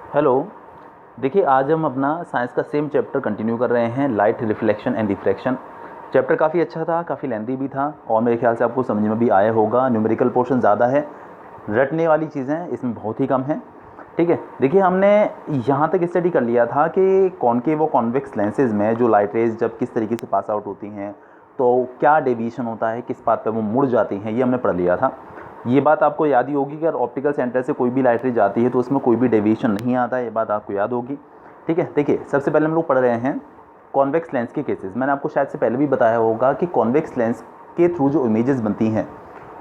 Hello. देखिए, आज हम अपना साइंस का सेम चैप्टर कंटिन्यू कर रहे हैं, light reflection and refraction. Chapter काफ़ी अच्छा था, काफ़ी लेंथी भी था और मेरे ख्याल से आपको समझ में भी आया होगा। न्यूमेरिकल पोर्शन ज़्यादा है, रटने वाली चीज़ें इसमें बहुत ही कम हैं। ठीक है, देखिए हमने यहाँ तक स्टडी कर लिया था कि कॉनकेव और कॉन्वेक्स लेंसेज में जो लाइट रेज जब किस तरीके से पास आउट होती हैं तो क्या डेविएशन होता है, किस बात पर वो मुड़ जाती हैं, ये हमने पढ़ लिया था। ये बात आपको याद ही होगी कि अगर ऑप्टिकल सेंटर से कोई भी लाइट रे जाती है तो उसमें कोई भी डेविएशन नहीं आता है, ये बात आपको याद होगी। ठीक है, देखिए सबसे पहले हम लोग पढ़ रहे हैं कॉन्वेक्स लेंस के केसेस। मैंने आपको शायद से पहले भी बताया होगा कि कॉन्वेक्स लेंस के थ्रू जो इमेजेस बनती हैं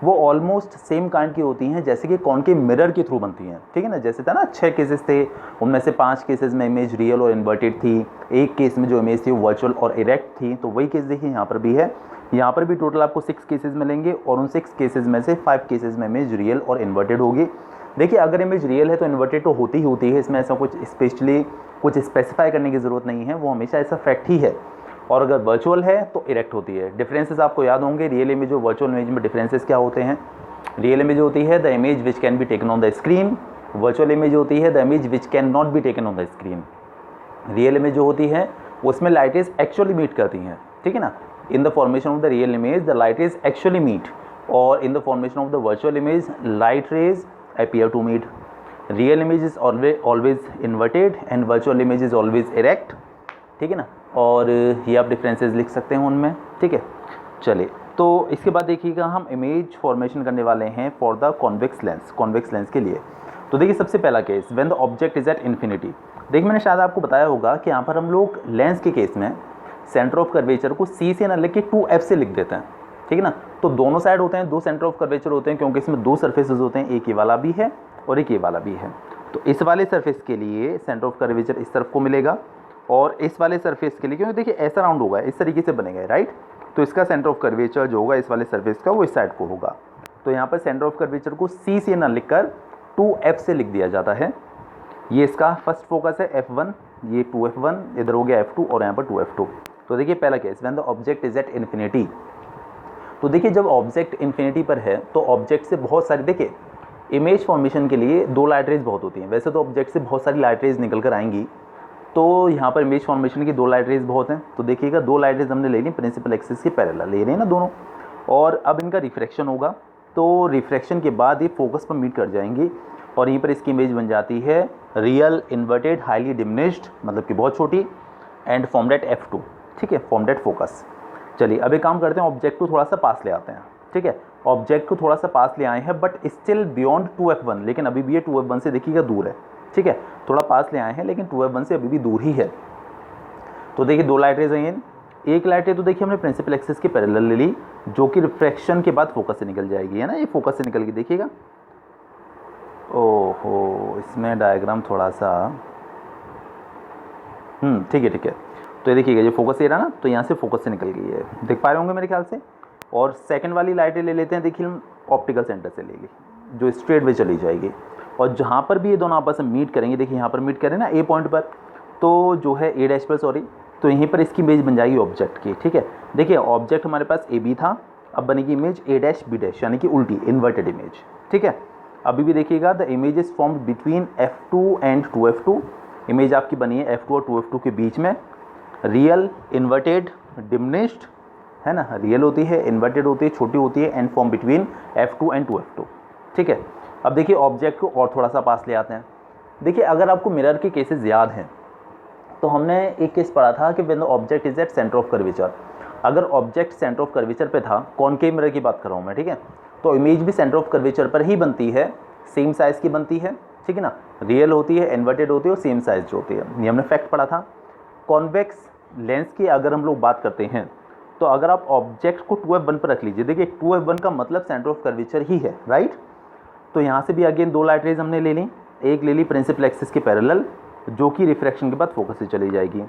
वो ऑलमोस्ट सेम काइंड की होती हैं जैसे कि कॉनकेव मिरर के थ्रू बनती हैं। ठीक है ना, जैसे था ना 6 केसेस थे, उनमें से 5 केसेस में इमेज रियल और इन्वर्टेड थी, एक केस में जो इमेज थी वो वर्चुअल और इरेक्ट थी। तो वही केस देखिए यहाँ पर भी है। यहाँ पर भी टोटल आपको 6 केसेस मिलेंगे और उन 6 केसेस में से 5 केसेस में इमेज रियल और इन्वर्टेड होगी। देखिए अगर इमेज रियल है तो इन्वर्टेड तो होती ही होती है, इसमें ऐसा कुछ स्पेशली कुछ स्पेसिफाई करने की ज़रूरत नहीं है, वो हमेशा ऐसा फैक्ट ही है। और अगर वर्चुअल है तो इरेक्ट होती है। डिफरेंसेस आपको याद होंगे, रियल इमेज और वर्चुअल इमेज में डिफरेंसेस क्या होते हैं। रियल इमेज होती है the image which can be taken on the screen, virtual image होती है the image which can not be taken on the screen. Real image जो होती है उसमें लाइट रेज एक्चुअली मीट करती हैं। ठीक है ना, in the formation of the real image the light rays actually meet, और in the formation of the virtual image light rays appear to meet. Real image is always inverted and virtual image is always erect. ठीक है ना, और ये आप differences लिख सकते हैं उनमें। ठीक है, चलिए तो इसके बाद देखिएगा हम इमेज फॉर्मेशन करने वाले हैं फॉर द कॉन्वेक्स लेंस के लिए। तो देखिए सबसे पहला case, when the object is at infinity. देखिए मैंने शायद आपको बताया होगा कि यहाँ पर हम लोग लेंस के केस में सेंटर ऑफ कर्वेचर को C से ना लिख के 2F से लिख देते हैं। ठीक है ना, तो दोनों साइड होते हैं, दो सेंटर ऑफ कर्वेचर होते हैं क्योंकि इसमें दो सरफेसेस होते हैं, एक ये वाला भी है और एक ये वाला भी है। तो इस वाले सरफेस के लिए सेंटर ऑफ कर्वेचर इस तरफ को मिलेगा और इस वाले सरफेस के लिए, क्योंकि देखिए ऐसा राउंड होगा, इस तरीके से बनेगा राइट, तो इसका सेंटर ऑफ कर्वेचर जो होगा इस वाले सरफेस का वो इस साइड को होगा। तो यहाँ पर सेंटर ऑफ कर्वेचर को C से ना लिखकर 2F से लिख दिया जाता है। ये इसका फर्स्ट फोकस है F1, ये 2F1, इधर हो गया F2 और यहाँ पर 2F2। तो देखिए पहला case, when the object is at infinity. तो देखिए जब ऑब्जेक्ट इन्फिनिटी पर है तो ऑब्जेक्ट से बहुत सारी, देखिए इमेज फॉर्मेशन के लिए दो लाइट रेज बहुत होती हैं। वैसे तो ऑब्जेक्ट से बहुत सारी लाइट रेज निकल कर आएंगी, तो यहाँ पर इमेज फॉर्मेशन की दो लाइट रेज बहुत हैं। तो देखिएगा दो लाइट रेज हमने ले ली प्रिंसिपल एक्सिस के पैरेलल ले रहे हैं ना दोनों, और अब इनका रिफ्रैक्शन होगा। तो रिफ्रैक्शन के बाद ये फोकस पर मीट कर जाएंगी और यहीं पर इसकी इमेज बन जाती है रियल इन्वर्टेड हाईली डिमिनिश्ड, मतलब कि बहुत छोटी, एंड फॉर्म्ड एट F2। ठीक है, फॉर्म्ड एट फोकस। चलिए अब एक काम करते हैं, ऑब्जेक्ट को थोड़ा सा पास ले आते हैं। ठीक है, ऑब्जेक्ट को थोड़ा सा पास ले आए हैं बट स्टिल बियॉन्ड 2F1, लेकिन अभी भी ये 2F1 से देखिएगा दूर है। ठीक है, थोड़ा पास ले आए हैं लेकिन 2F1 से अभी भी दूर ही है। तो देखिए दो लाइट रेज हैं, एक लाइट रे तो देखिए हमने प्रिंसिपल एक्सिस के पैरेलल ले ली जो कि रिफ्रैक्शन के बाद फोकस से निकल जाएगी, है ना, ये फोकस से निकल के देखिएगा। ओहो, इसमें डायग्राम थोड़ा सा ठीक है ठीक है। तो ये देखिएगा जो फोकस ये रहा ना, तो यहाँ से फोकस से निकल गई है, देख पा रहे होंगे मेरे ख्याल से। और सेकंड वाली लाइटें ले लेते हैं, देखिए हम ऑप्टिकल सेंटर से ले ली जो स्ट्रेट वे चली जाएगी, और जहाँ पर भी ये दोनों आपस में मीट करेंगे, देखिए यहाँ पर मीट करें ना A पॉइंट पर, तो जो है A डैश पर, सॉरी, तो यहीं पर इसकी इमेज बन जाएगी ऑब्जेक्ट की। ठीक है, देखिए ऑब्जेक्ट हमारे पास AB था, अब बनेगी image A dash B dash, यानी कि उल्टी इन्वर्टेड इमेज। ठीक है, अभी भी देखिएगा the image is formed between F2 and 2F2। Image आपकी बनी है F2 और 2F2 के बीच में, रियल इन्वर्टेड डिमिनिश्ड, है ना, रियल होती है, इन्वर्टेड होती है, छोटी होती है, and form between F2 and 2F2। ठीक है, अब देखिए ऑब्जेक्ट को और थोड़ा सा पास ले आते हैं। देखिए अगर आपको मिरर के केसेस याद हैं तो हमने एक केस पढ़ा था कि when the object is at centre of curvature. अगर ऑब्जेक्ट सेंटर ऑफ कर्वेचर पे था, कॉनकेव मिरर की बात कर रहा हूँ मैं, ठीक है, तो इमेज भी सेंटर ऑफ कर्वेचर पर ही बनती है, सेम साइज़ की बनती है। ठीक है ना, रियल होती है, इन्वर्टेड होती है और सेम साइज़ जो होती है, ये हमने फैक्ट पढ़ा था। कॉन्वेक्स लेंस की अगर हम लोग बात करते हैं तो अगर आप ऑब्जेक्ट को 2F1 पर रख लीजिए, देखिए 2F1 का मतलब सेंटर ऑफ कर्वेचर ही है राइट। तो यहाँ से भी अगेन दो लाइट रेज हमने ले ली, एक ले ली प्रिंसिपल एक्सिस के पैरेलल जो कि रिफ्रैक्शन के बाद फोकस से चली जाएगी,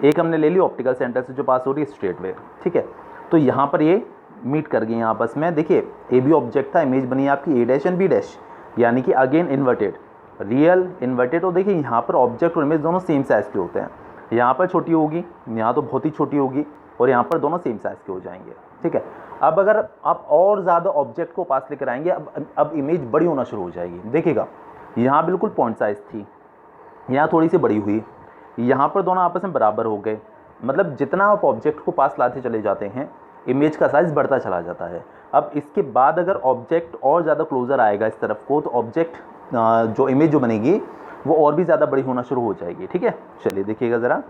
एक हमने ले ली ऑप्टिकल सेंटर से जो पास हो रही है स्ट्रेट वे। ठीक है, तो यहाँ पर ये मीट कर गई आपस में। देखिए AB ऑब्जेक्ट था, इमेज बनी आपकी A dash and B dash, यानी कि अगेन इन्वर्टेड, रियल इन्वर्टेड। और देखिए यहाँ पर ऑब्जेक्ट और इमेज दोनों सेम साइज़ के होते हैं, यहाँ पर छोटी होगी, यहाँ तो बहुत ही छोटी होगी, और यहाँ पर दोनों सेम साइज़ के हो जाएंगे। ठीक है, अब अगर आप और ज़्यादा ऑब्जेक्ट को पास लेकर आएंगे, अब इमेज बड़ी होना शुरू हो जाएगी। देखिएगा यहाँ बिल्कुल पॉइंट साइज़ थी, यहाँ थोड़ी सी बड़ी हुई, यहाँ पर दोनों आपस में बराबर हो गए। मतलब जितना आप ऑब्जेक्ट को पास लाते चले जाते हैं इमेज का साइज़ बढ़ता चला जाता है। अब इसके बाद अगर ऑब्जेक्ट और ज़्यादा क्लोज़र आएगा इस तरफ को तो ऑब्जेक्ट जो इमेज जो बनेगी वो और भी ज़्यादा बड़ी होना शुरू हो जाएगी। ठीक है, चलिए देखिएगा ज़रा।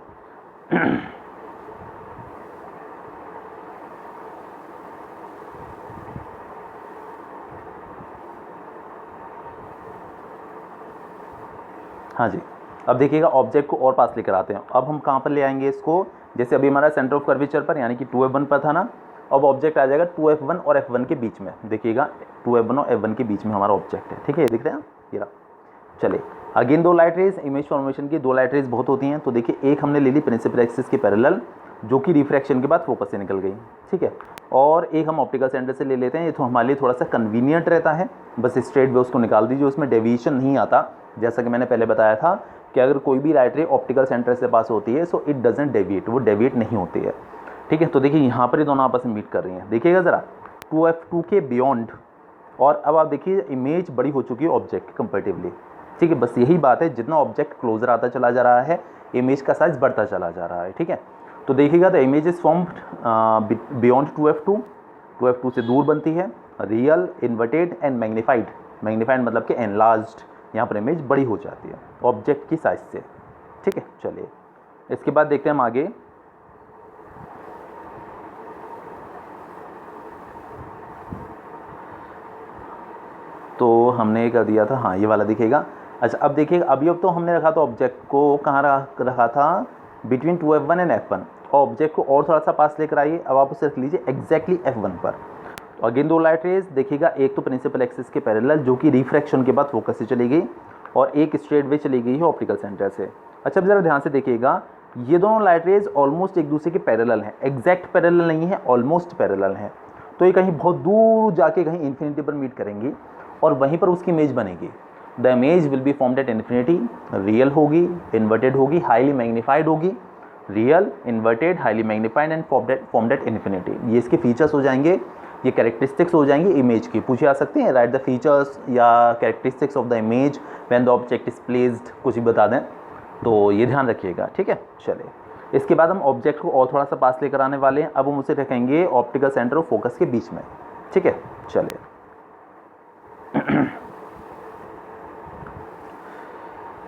हाँ जी, अब देखिएगा ऑब्जेक्ट को और पास लेकर आते हैं। अब हम कहाँ पर ले आएंगे इसको, जैसे अभी हमारा सेंटर ऑफ कर्वेचर पर यानी कि 2f1 पर था ना, अब ऑब्जेक्ट आ जाएगा 2f1 और f1 के बीच में। देखिएगा 2f1 और f1 के बीच में हमारा ऑब्जेक्ट है। ठीक है, दिख रहे हैं ये रहा। चलिए अगेन दो लाइट रेज, इमेज फॉर्मेशन की दो लाइट रेज बहुत होती हैं। तो देखिए एक हमने ले ली प्रिंसिपल एक्सिस के पैरेलल जो कि रिफ्रैक्शन के बाद फोकस से निकल गई। ठीक है, और एक हम ऑप्टिकल सेंटर से ले लेते हैं। ये तो हमारे लिए थोड़ा सा कन्वीनियंट रहता है, बस स्ट्रेट वे उसको निकाल दीजिए, उसमें डेविएशन नहीं आता। जैसा कि मैंने पहले बताया था कि अगर कोई भी लाइट रे ऑप्टिकल सेंटर से पास होती है सो इट डजंट डेविएट, वो डेविएट नहीं होती है। ठीक है, तो देखिए यहाँ पर ये दोनों आपस में मीट कर रही हैं। देखिएगा ज़रा 2f2 के बियॉन्ड, और अब आप देखिए इमेज बड़ी हो चुकी है ऑब्जेक्ट कंपेरेटिवली। ठीक है, बस यही बात है, जितना ऑब्जेक्ट क्लोजर आता चला जा रहा है इमेज का साइज बढ़ता चला जा रहा है। ठीक है, तो देखिएगा the image is formed beyond 2f2, 2f2 से दूर बनती है, real, inverted and magnified. Magnified मतलब कि एनलार्ज्ड, यहाँ पर इमेज बड़ी हो जाती है ऑब्जेक्ट की साइज से। ठीक है, चलिए इसके बाद देखते हैं हम आगे। तो हमने कर दिया था, हाँ ये वाला दिखेगा। अच्छा अब देखिएगा, अभी अब तो हमने रखा था ऑब्जेक्ट को कहाँ रखा था, बिटवीन 2f1 एंड f1, और ऑब्जेक्ट को और थोड़ा सा पास लेकर आइए। अब आप उसे रख लीजिए एग्जैक्टली f1 पर। तो अगेन दो लाइट रेज, देखिएगा एक तो प्रिंसिपल एक्सिस के पैरेलल जो कि रिफ्रैक्शन के बाद फोकस से चली गई, और एक स्ट्रेट वे चली गई है ऑप्टिकल सेंटर से। अच्छा अब ज़रा ध्यान से देखिएगा, ये दोनों लाइट रेज ऑलमोस्ट एक दूसरे के पैरेलल हैं, एग्जैक्ट पैरेलल नहीं है, ऑलमोस्ट पैरेलल हैं। तो ये कहीं बहुत दूर जाके कहीं इन्फिनिटी पर मीट करेंगी और वहीं पर उसकी इमेज बनेगी। The image will be formed at infinity, real होगी, इन्वर्टेड होगी, हाईली मैग्नीफाइड होगी। Real, inverted, highly magnified and formed at infinity, ये इसके फीचर्स हो जाएंगे, ये कैरेक्टरिस्टिक्स हो जाएंगी इमेज की। पूछे आ सकते हैं राइट द फीचर्स या characteristics of the image when the object is placed, कुछ भी बता दें, तो ये ध्यान रखिएगा। ठीक है, चलिए इसके बाद हम ऑब्जेक्ट को और थोड़ा सा पास लेकर आने वाले हैं। अब हम उसे रखेंगे ऑप्टिकल सेंटर और फोकस के बीच में। ठीक है, चलिए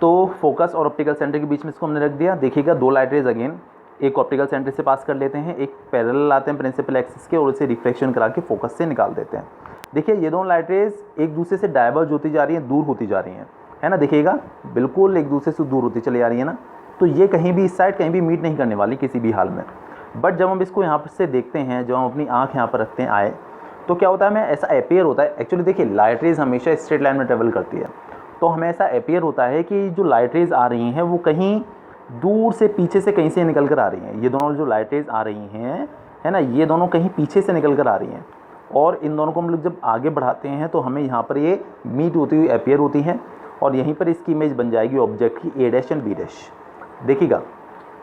तो फोकस और ऑप्टिकल सेंटर के बीच में इसको हमने रख दिया। देखिएगा दो लाइट रेज अगेन, एक ऑप्टिकल सेंटर से पास कर लेते हैं, एक पैरेलल लाते हैं प्रिंसिपल एक्सिस के और उसे रिफ्लेक्शन करा के फोकस से निकाल देते हैं। देखिए ये दोनों लाइट रेज एक दूसरे से डाइवर्ज होती जा रही हैं, दूर होती जा रही हैं, है ना। देखिएगा बिल्कुल एक दूसरे से दूर होती चली जा रही है ना, तो ये कहीं भी इस साइड कहीं भी मीट नहीं करने वाली किसी भी हाल में। बट जब हम इसको यहाँ पर से देखते हैं, जब हम अपनी आँख यहाँ पर रखते हैं आए, तो क्या होता है, हमें ऐसा अपेयर होता है। एक्चुअली देखिए लाइट रेज हमेशा स्ट्रेट लाइन में ट्रेवल करती है, तो हमें ऐसा अपेयर होता है कि जो लाइट रेज आ रही हैं वो कहीं दूर से पीछे से कहीं से निकल कर आ रही हैं। ये दोनों जो लाइट रेज आ रही हैं, है ना, ये दोनों कहीं पीछे से निकल कर आ रही हैं, और इन दोनों को हम लोग जब आगे बढ़ाते हैं तो हमें यहाँ पर ये मीट होती हुई अपेयर होती हैं, और यहीं पर इसकी इमेज बन जाएगी ऑब्जेक्ट की ए डैश एंड बी डैश। देखिएगा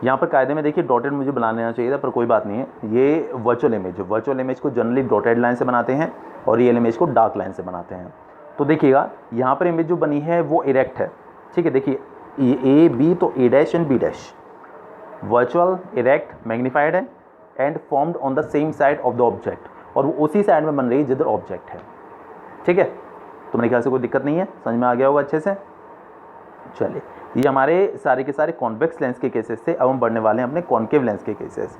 यहाँ पर कायदे में देखिए डॉटेड मुझे बना लेना चाहिए था, पर कोई बात नहीं है। ये वर्चुअल इमेज को जनरली डॉटेड लाइन से बनाते हैं और रियल इमेज को डार्क लाइन से बनाते हैं। तो देखिएगा यहाँ पर इमेज जो बनी है वो इरेक्ट है। ठीक है, देखिए ए बी, तो A dash and B dash virtual, erect, magnified है and formed on the same side of the object, और वो उसी साइड में बन रही है जिधर ऑब्जेक्ट है। ठीक है, तो मेरे ख्याल से कोई दिक्कत नहीं है, समझ में आ गया होगा अच्छे से। चलिए ये हमारे सारे के सारे कॉन्वेक्स लेंस के केसेस थे। अब हम बढ़ने वाले हैं अपने कॉन्केव लेंस के केसेस।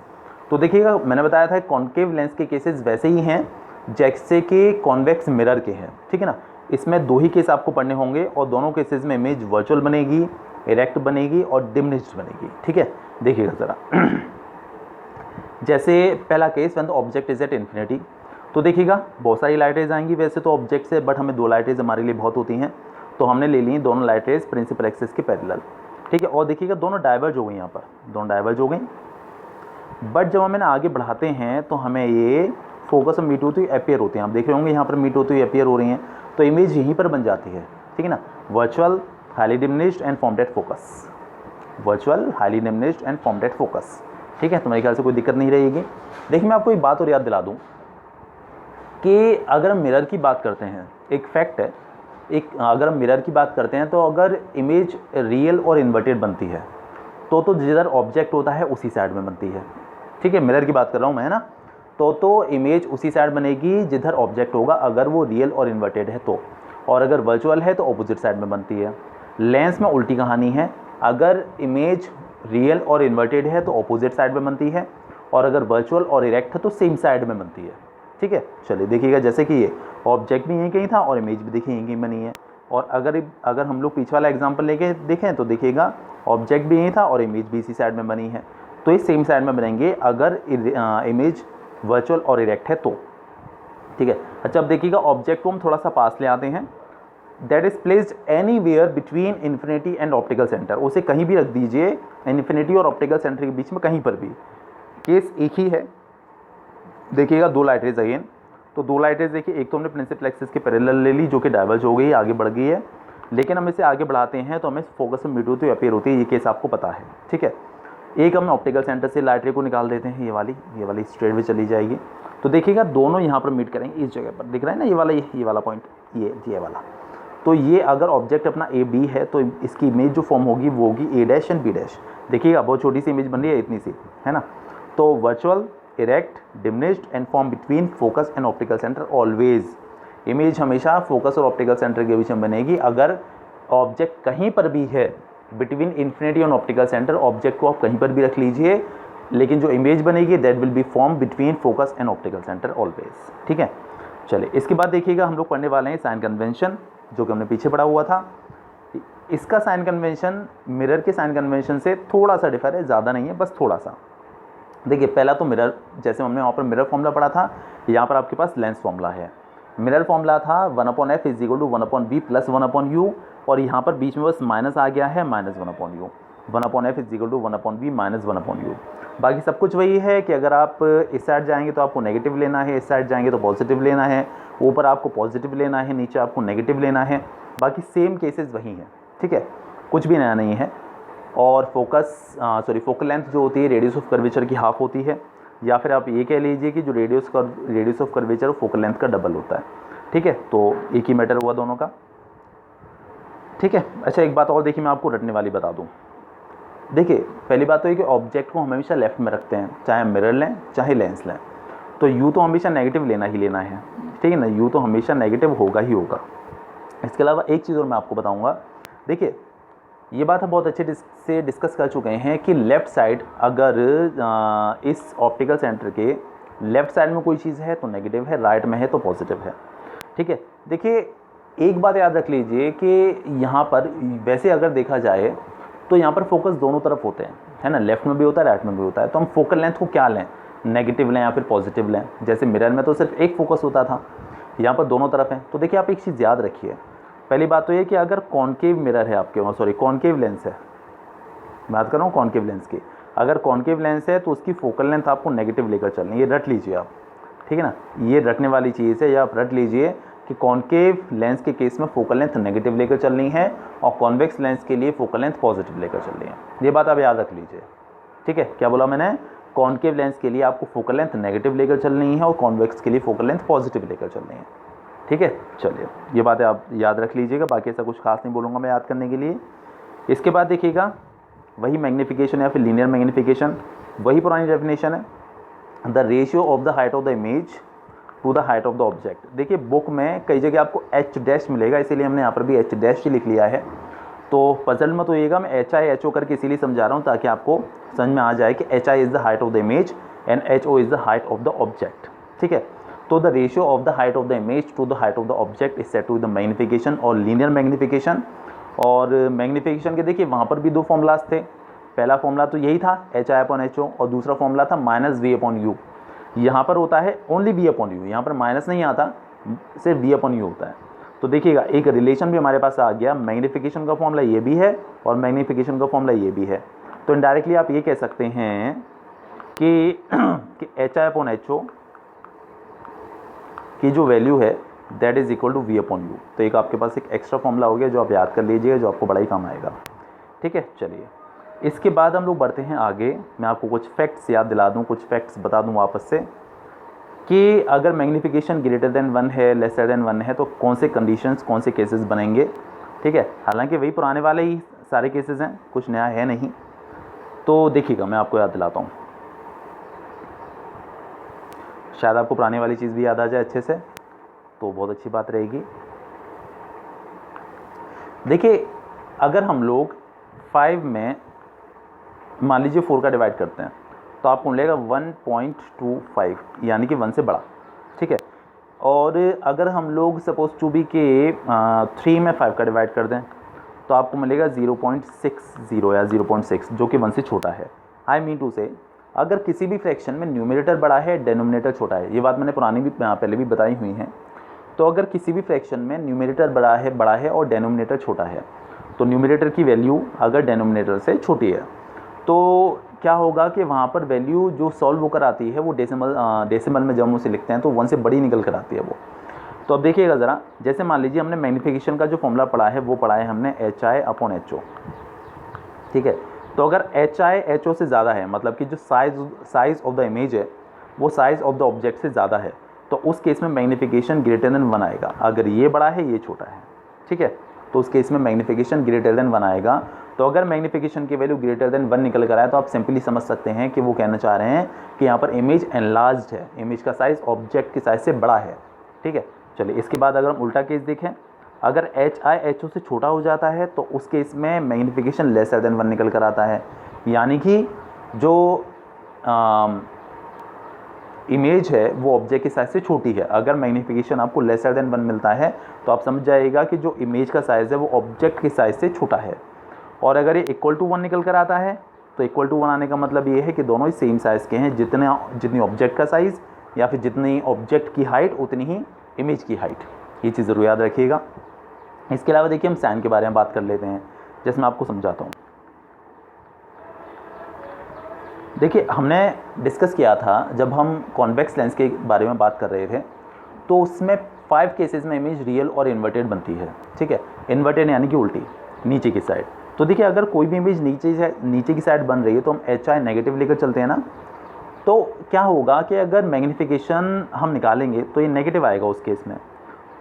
तो देखिएगा मैंने बताया था कॉन्केव लेंस के केसेस वैसे ही हैं जैसे कि कॉन्वेक्स मिरर के हैं। ठीक है ना, इसमें दो ही केस आपको पढ़ने होंगे और दोनों केसेस में इमेज वर्चुअल बनेगी, इरेक्ट बनेगी और डिमिनिश्ड बनेगी। ठीक है, देखिएगा ज़रा जैसे पहला case when the object is at infinity, तो देखिएगा बहुत सारी लाइट रेज आएंगी वैसे तो ऑब्जेक्ट से, बट हमें दो लाइट रेज हमारे लिए बहुत होती हैं, तो हमने ले ली दोनों लाइट रेज प्रिंसिपल एक्सिस के पैरेलल। ठीक है, और देखिएगा दोनों डाइवर्ज हो गई, यहाँ पर दोनों डाइवर्ज हो गई, बट जब हम इन्हें आगे बढ़ाते हैं तो हमें ये फोकस में मीट होती हुई अपेयर होती हैं। आप देख रहे होंगे यहाँ पर मीट होती हुई अपेयर हो रही हैं, तो इमेज यहीं पर बन जाती है। ठीक है ना, virtual, highly diminished and formed at focus, virtual, highly diminished and formed at focus. ठीक है, तो मेरे ख्याल से कोई दिक्कत नहीं रहेगी। देखिए मैं आपको एक बात और याद दिला दूँ कि अगर हम मिरर की बात करते हैं, एक फैक्ट है एक अगर हम मिरर की बात करते हैं तो अगर इमेज रियल और इन्वर्टेड बनती है तो जिधर ऑब्जेक्ट होता है उसी साइड में बनती है, ठीक है। मिरर की बात कर रहा हूँ मैं, है ना। तो इमेज उसी साइड बनेगी जिधर ऑब्जेक्ट होगा, अगर वो रियल और इन्वर्टेड है तो, और अगर वर्चुअल है तो ऑपोजिट साइड में बनती है। लेंस में उल्टी कहानी है, अगर इमेज रियल और इन्वर्टेड है तो ऑपोजिट साइड में बनती है, और अगर वर्चुअल और इरेक्ट है तो सेम साइड में बनती है, ठीक है। चलिए देखिएगा, जैसे कि ये ऑब्जेक्ट भी यहीं कहीं था और इमेज भी देखिए यहीं कहीं बनी है। और अगर हम लोग पीछे वाला एग्जांपल लेके देखें तो देखिएगा ऑब्जेक्ट भी यहीं था और इमेज भी इसी साइड में बनी है, तो ये सेम साइड में बनेंगे अगर इमेज वर्चुअल और इरेक्ट है तो, ठीक है। अच्छा, अब देखिएगा ऑब्जेक्ट को हम थोड़ा सा पास ले आते हैं। That is placed anywhere between infinity and optical centre, उसे कहीं भी रख दीजिए इन्फिनिटी और ऑप्टिकल सेंटर के बीच में, कहीं पर भी। केस एक ही है, देखिएगा दो लाइट रेज अगेन, तो दो लाइट रेज देखिए, एक तो हमने प्रिंसिपल एक्सिस के पैरेलल ले ली जो कि डाइवर्ज हो गई, आगे बढ़ गई है, लेकिन हम इसे आगे बढ़ाते हैं तो हमें फोकस में मीट होती है, अपीयर होती है, ये केस आपको पता है, ठीक है। एक हम ऑप्टिकल सेंटर से लाइट रे को निकाल देते हैं, ये वाली स्ट्रेट वे चली जाएगी, तो देखिएगा दोनों यहाँ पर मीट करेंगे इस जगह पर, दिख रहा है ना ये वाला पॉइंट, ये वाला। तो ये अगर ऑब्जेक्ट अपना ए बी है तो इसकी इमेज जो फॉर्म होगी वो होगी ए डैश एंड बी डैश। देखिएगा बहुत छोटी सी इमेज बन रही है, इतनी सी, है ना। तो virtual, erect, diminished and form between focus and optical centre always, image हमेशा फोकस और ऑप्टिकल सेंटर के बीच में बनेगी। अगर ऑब्जेक्ट कहीं पर भी है बिटवीन इन्फिनिटी और ऑप्टिकल सेंटर, ऑब्जेक्ट को आप कहीं पर भी रख लीजिए, लेकिन जो इमेज बनेगी that will be form between focus and optical centre always, ठीक है। चलिए इसके बाद देखिएगा हम लोग पढ़ने वाले हैं साइन कन्वेंशन, जो कि हमने पीछे पढ़ा हुआ था। इसका साइन कन्वेंशन मिरर के साइन कन्वेंशन से थोड़ा सा डिफर है, ज़्यादा नहीं है, बस थोड़ा सा। देखिए पहला तो मिरर, जैसे हमने वहाँ पर मिरर फॉर्मूला पढ़ा था, यहाँ पर आपके पास लेंस फॉर्मूला है। मिरर फॉर्मूला था 1/f = 1/b + 1/u, और यहाँ पर बीच में बस माइनस आ गया है, -1/u। 1/f = 1/b - 1/u। बाकी सब कुछ वही है कि अगर आप इस साइड जाएंगे तो आपको नेगेटिव लेना है, इस साइड जाएंगे तो पॉजिटिव लेना है, ऊपर आपको पॉजिटिव लेना है, नीचे आपको नेगेटिव लेना है, बाकी सेम केसेस वही हैं, ठीक है, कुछ भी नया नहीं है। और फोकल लेंथ जो होती है रेडियस ऑफ कर्वेचर की हाफ होती है, या फिर आप ये कह लीजिए कि जो radius of curvature focal length का डबल होता है, ठीक है। तो एक ही मैटर हुआ दोनों का, ठीक है। अच्छा एक बात और देखिए, मैं आपको रटने वाली बता दूं। देखिए पहली बात तो ये कि ऑब्जेक्ट को हम हमेशा लेफ्ट में रखते हैं, चाहे मिरर लें चाहे लेंस लें, तो यू तो हमेशा नेगेटिव लेना ही लेना है, ठीक है ना, यू तो हमेशा नेगेटिव होगा ही होगा। इसके अलावा एक चीज़ और मैं आपको बताऊँगा, देखिए ये बात हम बहुत अच्छे से डिस्कस कर चुके हैं कि लेफ़्ट साइड, अगर इस ऑप्टिकल सेंटर के लेफ़्ट साइड में कोई चीज़ है तो नेगेटिव है, राइट में है तो पॉजिटिव है, ठीक है। देखिए एक बात याद रख लीजिए कि यहाँ पर वैसे अगर देखा जाए तो यहाँ पर फोकस दोनों तरफ होते हैं, है ना, लेफ्ट में भी होता है राइट में भी होता है। तो हम फोकल लेंथ को क्या लें, नेगेटिव लें या फिर पॉजिटिव लें। जैसे मिरर में तो सिर्फ एक फोकस होता था, यहाँ पर दोनों तरफ हैं। तो देखिए आप एक चीज़ याद रखिए, पहली बात तो ये कि अगर कॉन्केव मिरर है आपके, कॉन्केव लेंस है, बात कर रहा हूँ कॉन्केव लेंस की, अगर कॉन्केव लेंस है तो उसकी फोकल लेंथ आपको नेगेटिव लेकर चलनी है, ये रट लीजिए आप, ठीक है ना, ये रटने वाली चीज़ है, या आप रट लीजिए कि कॉन्केव लेंस के केस में फोकल लेंथ नेगेटिव लेकर चलनी है और कॉन्वेक्स लेंस के लिए फोकल लेंथ पॉजिटिव लेकर चलनी है। ये बात आप याद रख लीजिए, ठीक है। क्या बोला मैंने, कॉन्केव लेंस के लिए आपको फोकल लेंथ नेगेटिव लेकर चलनी है और कॉन्वेक्स के लिए फोकल लेंथ पॉजिटिव लेकर चलनी है, ठीक है। चलिए ये बातें आप याद रख लीजिएगा, बाकी ऐसा कुछ खास नहीं बोलूँगा मैं याद करने के लिए। इसके बाद देखिएगा वही मैग्नीफिकेशन या फिर लीनियर मैग्नीफिकेशन, वही पुरानी डेफिनेशन है, the ratio of the height of the image to the height of the object. देखिए बुक में कई जगह आपको H' मिलेगा, इसीलिए हमने यहाँ पर भी H' ही लिख लिया है। तो पजल मत होइएगा, मैं HI HO करके इसीलिए समझा रहा हूँ ताकि आपको समझ में आ जाए कि HI is the height of the image and HO is the height of the object, ठीक है। तो the ratio of the height of the image to the height of the object is set to the magnification और linear magnification. और magnification के देखिए वहाँ पर भी दो फॉर्मूलाज थे, पहला फॉर्मूला तो यही था HI/HO और दूसरा फॉर्मूला था -V/U। यहाँ पर होता है ओनली V/U, यहाँ पर माइनस नहीं आता, सिर्फ V/U होता है। तो देखिएगा एक रिलेशन भी हमारे पास आ गया, मैग्नीफिकेशन का फॉर्मूला ये भी है और मैग्नीफिकेशन का फॉर्मूला ये भी है। तो इनडायरेक्टली आप ये कह सकते हैं कि HI/HO की जो वैल्यू है that is equal to V/U। तो एक आपके पास एक एक्स्ट्रा फॉर्मूला हो गया जो आप याद कर लीजिएगा, जो आपको बड़ा ही काम आएगा, ठीक है। चलिए इसके बाद हम लोग बढ़ते हैं आगे, मैं आपको कुछ फैक्ट्स याद दिला दूं, कुछ फैक्ट्स बता दूं वापस से। कि अगर मैग्नीफिकेशन ग्रेटर देन 1 है, लेसर देन 1 है, तो कौन से कंडीशंस, कौन से केसेस बनेंगे। ठीक है, हालांकि वही पुराने वाले ही सारे केसेस हैं, कुछ नया है नहीं। तो देखिएगा, मैं आपको याद दिलाता हूँ, शायद आपको पुराने वाली चीज़ भी याद आ जाए अच्छे से, तो बहुत अच्छी बात रहेगी। देखिए, अगर हम लोग 5 में मान लीजिए 4 का डिवाइड करते हैं, तो आपको मिलेगा 1.25, यानी कि 1 से बड़ा। ठीक है, और अगर हम लोग सपोज टू बी के 3 में 5 का डिवाइड कर दें, तो आपको मिलेगा 0.60 या 0.6, जो कि 1 से छोटा है। आई मीन टू से, अगर किसी भी फ्रैक्शन में न्यूमरेटर बड़ा है, डेनोमिनेटर छोटा है, ये बात मैंने पहले भी बताई हुई है। तो अगर किसी भी फ्रैक्शन में न्यूमरेटर बड़ा है और डेनोमिनेटर छोटा है, तो न्यूमरेटर की वैल्यू अगर डेनोमिनेटर से छोटी है, तो क्या होगा कि वहाँ पर वैल्यू जो सॉल्व होकर आती है वो डेसिमल में जब हम उसे लिखते हैं तो 1 से बड़ी निकल कर आती है वो। तो अब देखिएगा ज़रा, जैसे मान लीजिए हमने मैग्नीफिकेशन का जो फॉर्मूला पढ़ा है वो पढ़ा है हमने HI/HO। ठीक है, तो अगर HI/HO से ज़्यादा है, मतलब कि जो साइज़ ऑफ द इमेज है वो साइज़ ऑफ द ऑब्जेक्ट से ज़्यादा है, तो उस केस में मैग्नीफिकेशन ग्रेटर देन 1 आएगा। अगर ये बड़ा है, ये छोटा है, ठीक है, तो उस केस में मैग्नीफिकेशन ग्रेटर देन 1 आएगा। तो अगर मैग्नीफिकेशन की वैल्यू ग्रेटर देन 1 निकल कर आए, तो आप सिंपली समझ सकते हैं कि वो कहना चाह रहे हैं कि यहाँ पर इमेज एनलार्ज्ड है, इमेज का साइज़ ऑब्जेक्ट के साइज़ से बड़ा है। ठीक है, चलिए इसके बाद अगर हम उल्टा केस देखें, अगर HI/HO से छोटा हो जाता है, तो उस केस में मैग्नीफिकेशन लेसर देन 1 निकल कर आता है, यानी कि जो इमेज है वो ऑब्जेक्ट के साइज से छोटी है। अगर मैग्नीफिकेशन आपको लेसर देन 1 मिलता है, तो आप समझ जाइएगा कि जो इमेज का साइज़ है वो ऑब्जेक्ट के साइज से छोटा है। और अगर ये इक्वल टू 1 निकल कर आता है, तो इक्वल टू 1 आने का मतलब ये है कि दोनों ही सेम साइज़ के हैं, जितनी ऑब्जेक्ट का साइज़ या फिर जितनी ऑब्जेक्ट की हाइट उतनी ही इमेज की हाइट। ये चीज़ ज़रूर याद रखिएगा। इसके अलावा देखिए, हम साइन के बारे में बात कर लेते हैं, जैसे मैं आपको समझाता हूँ। देखिए, हमने डिस्कस किया था जब हम कॉन्वेक्स लेंस के बारे में बात कर रहे थे, तो उसमें 5 केसेस में इमेज रियल और इन्वर्टेड बनती है। ठीक है, इन्वर्टेड यानी कि उल्टी, नीचे की साइड। तो देखिए, अगर कोई भी इमेज नीचे की साइड बन रही है, तो हम HI नेगेटिव लेकर चलते हैं ना, तो क्या होगा कि अगर मैग्नीफिकेशन हम निकालेंगे तो ये नेगेटिव आएगा। उस केस में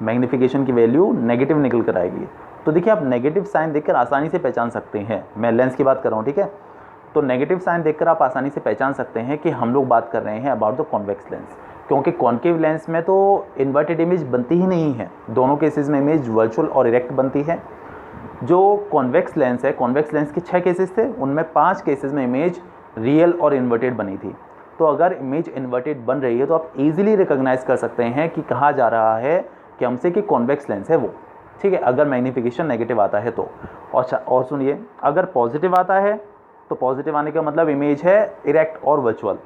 मैग्नीफिकेशन की वैल्यू नेगेटिव निकल कर आएगी। तो देखिए, आप नेगेटिव साइन देखकर आसानी से पहचान सकते हैं, मैं लेंस की बात कर रहा हूँ। ठीक है, तो नेगेटिव साइन देखकर आप आसानी से पहचान सकते हैं कि हम लोग बात कर रहे हैं अबाउट द कॉन्वेक्स लेंस, क्योंकि कॉन्केव लेंस में तो इन्वर्टेड इमेज बनती ही नहीं है। दोनों केसेस में इमेज वर्चुअल और इरेक्ट बनती है। जो कॉन्वेक्स लेंस है, कॉन्वेक्स लेंस के 6 केसेस थे, उनमें 5 केसेस में इमेज रियल और इन्वर्टेड बनी थी। तो अगर इमेज इन्वर्टेड बन रही है, तो आप इजीली रिकॉग्नाइज कर सकते हैं कि कहा जा रहा है कि हमसे कि कॉन्वेक्स लेंस है वो। ठीक है, अगर मैग्नीफिकेशन नेगेटिव आता है तो। और सुनिए, अगर पॉजिटिव आता है, तो पॉजिटिव आने का मतलब इमेज है इरेक्ट और वर्चुअल।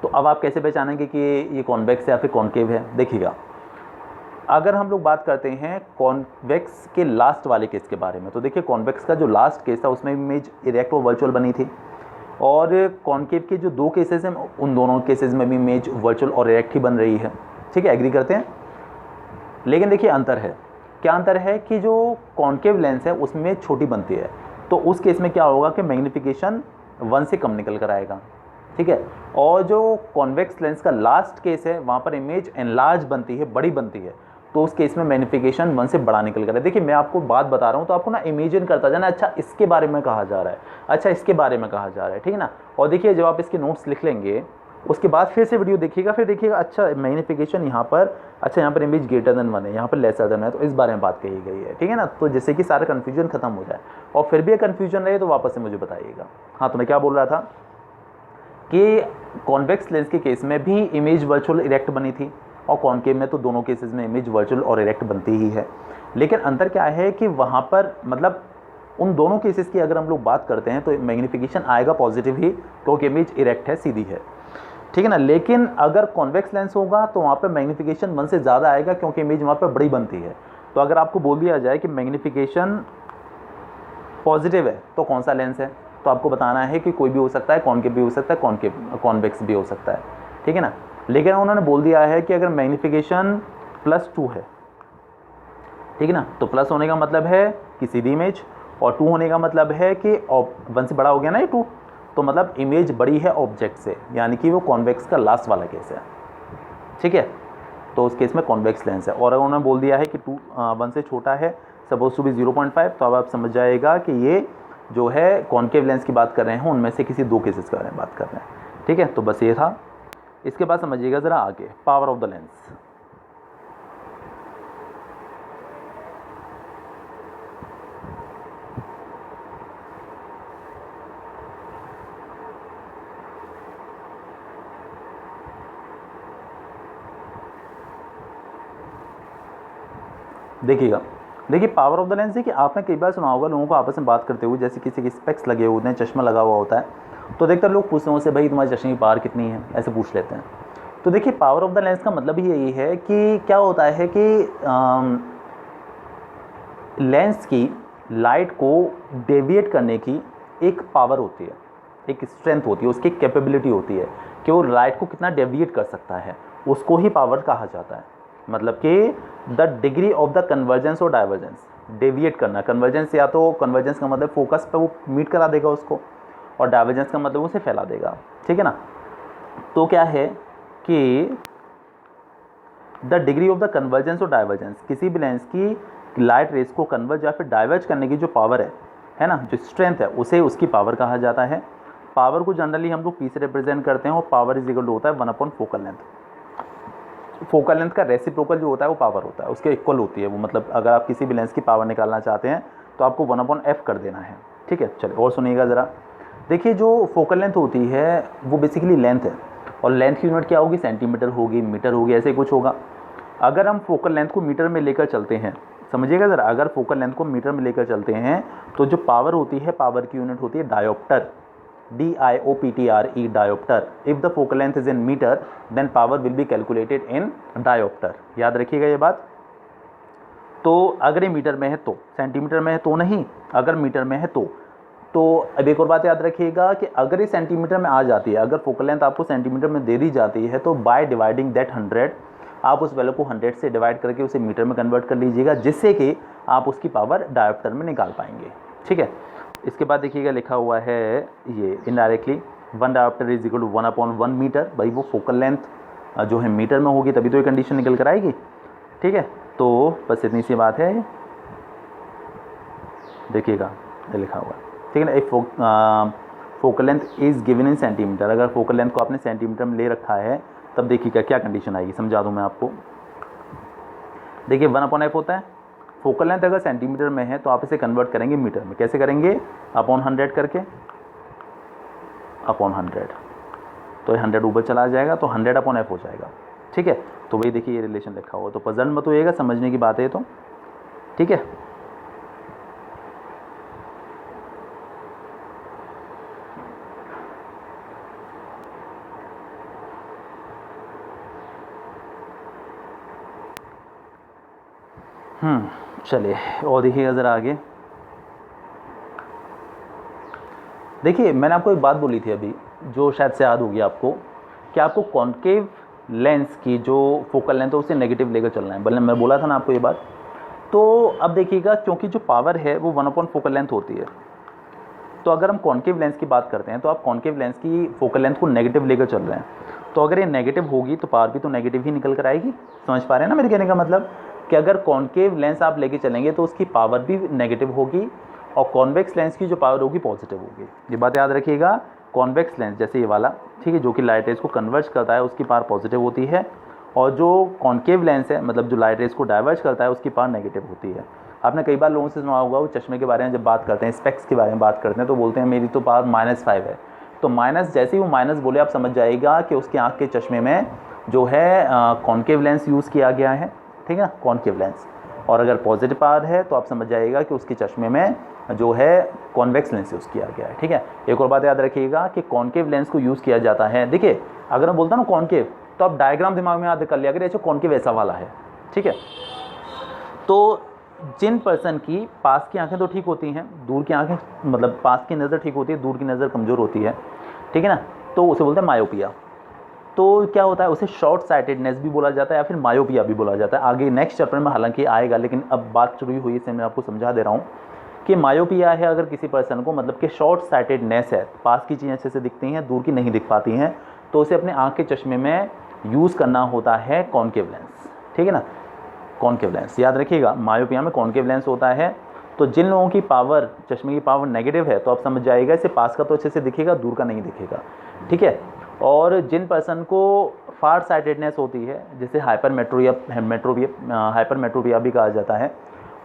तो अब आप कैसे पहचानेंगे कि ये कॉन्वेक्स है या फिर कॉन्केव है? देखिएगा, अगर हम लोग बात करते हैं कॉन्वेक्स के लास्ट वाले केस के बारे में, तो देखिए, कॉन्वेक्स का जो लास्ट केस था उसमें इमेज इरेक्ट और वर्चुअल बनी थी, और कॉन्केव के जो 2 केसेस हैं उन दोनों केसेस में भी इमेज वर्चुअल और इरेक्ट ही बन रही है। ठीक है, एग्री करते हैं। लेकिन देखिए, अंतर है। क्या अंतर है कि जो कॉन्केव लेंस है उसमें छोटी बनती है, तो उस केस में क्या होगा कि मैग्नीफिकेशन 1 से कम निकल कर आएगा। ठीक है, और जो कॉन्वेक्स लेंस का लास्ट केस है वहाँ पर इमेज एनलार्ज बनती है, बड़ी बनती है, तो उस केस में मैग्नीफिकेशन 1 से बड़ा निकल कर है। देखिए, मैं आपको बात बता रहा हूँ तो आपको ना इमेजिन करता जाना, अच्छा इसके बारे में कहा जा रहा है, अच्छा इसके बारे में कहा जा रहा है। ठीक है ना, और देखिए, जब आप इसके नोट्स लिख लेंगे उसके बाद फिर से वीडियो देखिएगा, फिर देखिएगा अच्छा मैग्नीफिकेशन यहाँ पर, अच्छा यहाँ पर इमेज ग्रेटर देन 1 है, यहाँ पर लेसर देन है, तो इस बारे में बात कही गई है। ठीक है ना, तो जिससे कि सारा कन्फ्यूजन खत्म हो जाए, और फिर भी कन्फ्यूजन रहे तो वापस से मुझे बताइएगा। हाँ, तो मैं क्या बोल रहा था कि कॉन्वेक्स लेंस के केस में भी इमेज वर्चुअल इरेक्ट बनी थी, और कॉन्केव में तो दोनों केसेस में इमेज वर्चुअल और इरेक्ट बनती ही है। लेकिन अंतर क्या है कि वहाँ पर मतलब उन दोनों केसेस की अगर हम लोग बात करते हैं तो मैग्नीफिकेशन आएगा पॉजिटिव ही, क्योंकि इमेज इरेक्ट है, सीधी है। ठीक है ना, लेकिन अगर कॉन्वेक्स लेंस होगा तो वहाँ पर मैग्नीफिकेशन 1 से ज़्यादा आएगा, क्योंकि इमेज वहाँ पर बड़ी बनती है। तो अगर आपको बोल दिया जाए कि मैग्नीफिकेशन पॉजिटिव है तो कौन सा लेंस है, तो आपको बताना है कि कोई भी हो सकता है, कॉन्केव भी हो सकता है, कॉन्वेक्स भी हो सकता है। ठीक है ना, लेकिन उन्होंने बोल दिया है कि अगर मैग्नीफिकेशन +2 है, ठीक है ना, तो प्लस होने का मतलब है कि सीधी इमेज, और 2 होने का मतलब है कि 1 से बड़ा हो गया ना ये 2, तो मतलब इमेज बड़ी है ऑब्जेक्ट से, यानी कि वो कॉन्वेक्स का लास्ट वाला केस है। ठीक है, तो उस केस में कॉन्वेक्स लेंस है। और अगर उन्होंने बोल दिया है कि 1 से छोटा है, सपोज टू बी 0.5, तो अब आप समझ जाएगा कि ये जो है कॉन्केव लेंस की बात कर रहे हैं, उनमें से किसी 2 केसेस के बारे में बात कर रहे हैं। ठीक है, तो बस ये था। इसके बाद समझिएगा ज़रा आगे पावर ऑफ द लेंस। देखिए पावर ऑफ द लेंस है कि आपने कई बार सुना होगा लोगों को आपस में बात करते हुए, जैसे किसी के स्पेक्स लगे होते हैं, चश्मा लगा हुआ होता है, तो देखकर लोग पूछते हैं उससे, भाई तुम्हारे चश्मे की पावर कितनी है, ऐसे पूछ लेते हैं। तो देखिए पावर ऑफ द लेंस का मतलब ही यही है कि क्या होता है कि लेंस की लाइट को डेविएट करने की एक पावर होती है, एक स्ट्रेंथ होती है, उसकी कैपेबिलिटी होती है कि वो लाइट को कितना डेविएट कर सकता है, उसको ही पावर कहा जाता है। मतलब कि the degree of the convergence और डाइवर्जेंस, डेविएट करना, कन्वर्जेंस या तो कन्वर्जेंस का मतलब फोकस पे वो मीट करा देगा उसको, और डाइवर्जेंस का मतलब उसे फैला देगा। ठीक है ना, तो क्या है कि the degree of the convergence और डाइवर्जेंस, किसी भी लेंस की लाइट रेस को कन्वर्ज या फिर डाइवर्ज करने की जो पावर है ना, जो स्ट्रेंथ है, उसे उसकी पावर कहा जाता है। पावर को जनरली हम लोग पी से रिप्रेजेंट करते हैं, और पावर इज इक्वल टू होता है 1/4 फोकल लेंथ। फोकल लेंथ का रेसिप्रोकल जो होता है वो पावर होता है, उसके इक्वल होती है वो। मतलब अगर आप किसी भी लेंस की पावर निकालना चाहते हैं तो आपको 1/f कर देना है। ठीक है, चलिए और सुनिएगा ज़रा। देखिए जो फोकल लेंथ होती है वो बेसिकली लेंथ है, और लेंथ की यूनिट क्या होगी, सेंटीमीटर होगी, मीटर होगी, ऐसे कुछ होगा। अगर हम फोकल लेंथ को मीटर में लेकर चलते हैं, समझिएगा ज़रा, अगर फोकल लेंथ को मीटर में लेकर चलते हैं तो जो पावर होती है, पावर की यूनिट होती है dioptre, DIOPTRE, dioptre. If the focal length is in metre then power will be calculated in dioptre. याद रखिएगा ये बात। तो अगर ये मीटर में है तो, सेंटीमीटर में है तो नहीं, अगर मीटर में है तो अब एक और बात याद रखिएगा कि अगर ये सेंटीमीटर में आ जाती है, अगर फोकल लेंथ आपको सेंटीमीटर में दे दी जाती है, तो बाय डिवाइडिंग दैट 100 आप उस वैल्यू को 100 से डिवाइड करके उसे मीटर में कन्वर्ट कर लीजिएगा, जिससे कि आप उसकी पावर डायोप्टर में निकाल पाएंगे। ठीक है, इसके बाद देखिएगा लिखा हुआ है ये indirectly 1 dioptre is equal to 1/1 metre. भाई वो फोकल लेंथ जो है मीटर में होगी तभी तो ये कंडीशन निकल कर आएगी। ठीक है, तो बस इतनी सी बात है, देखिएगा ये लिखा हुआ है। ठीक है ना, एक focal length is given in centimetre, अगर फोकल लेंथ को आपने सेंटीमीटर में ले रखा है तब देखिएगा क्या कंडीशन आएगी, समझा दूँ मैं आपको। देखिए 1/f होता है, फोकल लेंथ अगर सेंटीमीटर में है तो आप इसे कन्वर्ट करेंगे मीटर में। कैसे करेंगे, अपॉन 100 करके, अपॉन 100, तो ये 100 ऊपर चला जाएगा तो 100/f हो जाएगा। ठीक है, तो वही देखिए ये रिलेशन लिखा हुआ, तो पसंद मत होइएगा, समझने की बात है तो। ठीक है, चलिए और देखिएगा ज़रा आगे। देखिए मैंने आपको एक बात बोली थी अभी, जो शायद से याद होगी आपको, कि आपको कॉन्केव लेंस की जो फोकल लेंथ है उसे नेगेटिव लेकर चलना है, भले मैं बोला था ना आपको ये बात। तो अब देखिएगा, क्योंकि जो पावर है वो 1/4 फोकल लेंथ होती है, तो अगर हम कॉन्केव लेंस की बात करते हैं तो आप कॉन्केव लेंस की फोकल लेंथ को नेगेटिव लेकर चल रहे हैं, तो अगर ये नेगेटिव होगी तो पावर भी तो नेगेटिव ही निकल कर आएगी। समझ पा रहे हैं ना मेरे कहने का मतलब, कि अगर कॉन्केव लेंस आप लेके चलेंगे तो उसकी पावर भी नेगेटिव होगी, और कॉन्वेक्स लेंस की जो पावर होगी पॉजिटिव होगी। ये बात याद रखिएगा, कॉन्वेक्स लेंस जैसे ये वाला, ठीक है, जो कि लाइट रेज को कन्वर्ज करता है उसकी पावर पॉजिटिव होती है, और जो कॉन्केव लेंस है मतलब जो लाइट रेज को डाइवर्ज करता है उसकी पावर नेगेटिव होती है। आपने कई बार लोगों से सुना होगा, वो चश्मे के बारे में जब बात करते हैं, स्पेक्स के बारे में बात करते हैं, तो बोलते हैं मेरी तो पावर -5 है। तो माइनस, जैसे ही वो माइनस बोले आप समझ जाइएगा कि उसकी आँख के चश्मे में जो है कॉन्केव लेंस यूज़ किया गया है। ठीक है, कॉन्केव लेंस। और अगर पॉजिटिव पावर है तो आप समझ जाइएगा कि उसके चश्मे में जो है कॉन्वेक्स लेंस यूज़ किया गया है। ठीक है, एक और बात याद रखिएगा कि कॉन्केव लेंस को यूज़ किया जाता है। देखिए अगर मैं बोलता हूँ ना कॉन्केव, तो आप डायग्राम दिमाग में याद कर लिया, अगर ऐसे कॉन्केव ऐसा वाला है। ठीक है, तो जिन पर्सन की पास की आंखें तो ठीक होती हैं, दूर की आंखें मतलब पास की नज़र ठीक होती है, दूर की नज़र कमज़ोर होती है, ठीक है ना, तो उसे बोलते हैं मायोपिया। तो क्या होता है, उसे शॉर्ट साइटेडनेस भी बोला जाता है या फिर मायोपिया भी बोला जाता है। आगे नेक्स्ट चैप्टर में हालांकि आएगा, लेकिन अब बात शुरू हुई इससे मैं आपको समझा दे रहा हूँ कि मायोपिया है अगर किसी पर्सन को, मतलब कि शॉर्ट साइटेडनेस है, पास की चीज़ें अच्छे से दिखती हैं, दूर की नहीं दिख पाती हैं, तो उसे अपने आँख के चश्मे में यूज़ करना होता है कॉनकेव लेंस, ठीक है ना, कॉनकेव लेंस याद रखिएगा, मायोपिया में कॉनकेव लेंस होता है। तो जिन लोगों की पावर, चश्मे की पावर नेगेटिव है, तो आप समझ जाइएगा इसे पास का तो अच्छे से दिखेगा, दूर का नहीं दिखेगा, ठीक है। और जिन पर्सन को फार साइटेडनेस होती है, जिसे हाइपरमेट्रोपिया भी कहा जाता है,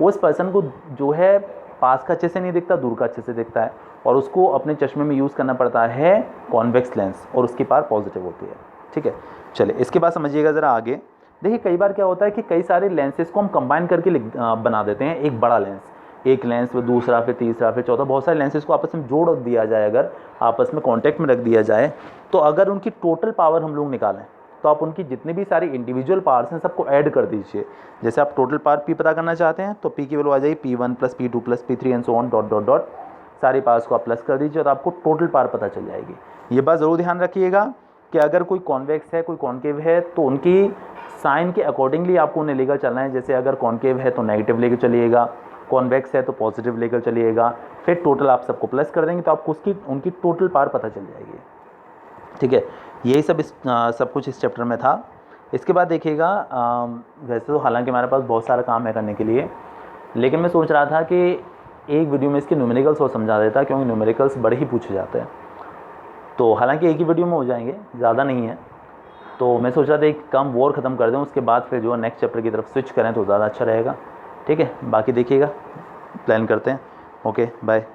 उस पर्सन को जो है पास का अच्छे से नहीं दिखता, दूर का अच्छे से दिखता है, और उसको अपने चश्मे में यूज़ करना पड़ता है कॉन्वेक्स लेंस, और उसकी पावर पॉजिटिव होती है, ठीक है। चलिए इसके बाद समझिएगा ज़रा आगे। देखिए कई बार क्या होता है कि कई सारे लेंसेज को हम कंबाइन करके बना देते हैं एक बड़ा लेंस, एक लेंस फिर दूसरा, फिर तीसरा, फिर चौथा, बहुत सारे लेंसेज को आपस में जोड़ दिया जाए, अगर आपस में कांटेक्ट में रख दिया जाए, तो अगर उनकी टोटल पावर हम लोग निकालें, तो आप उनकी जितनी भी सारी इंडिविजुअल पावर्स हैं सबको ऐड कर दीजिए। जैसे आप टोटल पावर पी पता करना चाहते हैं, तो पी की वैल्यू आ जाएगी P1 + P2 + P3 and so on dot dot dot, सारी पावर्स को आप प्लस कर दीजिए और आपको टोटल पावर पता चल जाएगी। ये बात ज़रूर ध्यान रखिएगा कि अगर कोई कॉन्वेक्स है, कोई कॉन्केव है, तो उनकी साइन के अकॉर्डिंगली आपको उन्हें लेकर चलना है। जैसे अगर कॉन्केव है तो नेगेटिव लेकर चलिएगा, कॉन्वेक्स है तो पॉजिटिव लेकर चलिएगा, फिर टोटल आप सबको प्लस कर देंगे तो आपको उनकी टोटल पावर पता चल जाएगी, ठीक है। यही सब कुछ इस चैप्टर में था। इसके बाद देखिएगा, वैसे तो हालांकि हमारे पास बहुत सारा काम है करने के लिए, लेकिन मैं सोच रहा था कि एक वीडियो में इसके न्यूमेरिकल्स और समझा देता, क्योंकि न्यूमेरिकल्स बड़े ही पूछे जाते हैं। तो हालांकि एक ही वीडियो में हो जाएंगे, ज़्यादा नहीं है, तो मैं सोच रहा था एक काम वो और ख़त्म कर दें, उसके बाद फिर जो है नेक्स्ट चैप्टर की तरफ स्विच करें तो ज़्यादा अच्छा रहेगा, ठीक है। बाकी देखिएगा, प्लान करते हैं। Okay bye.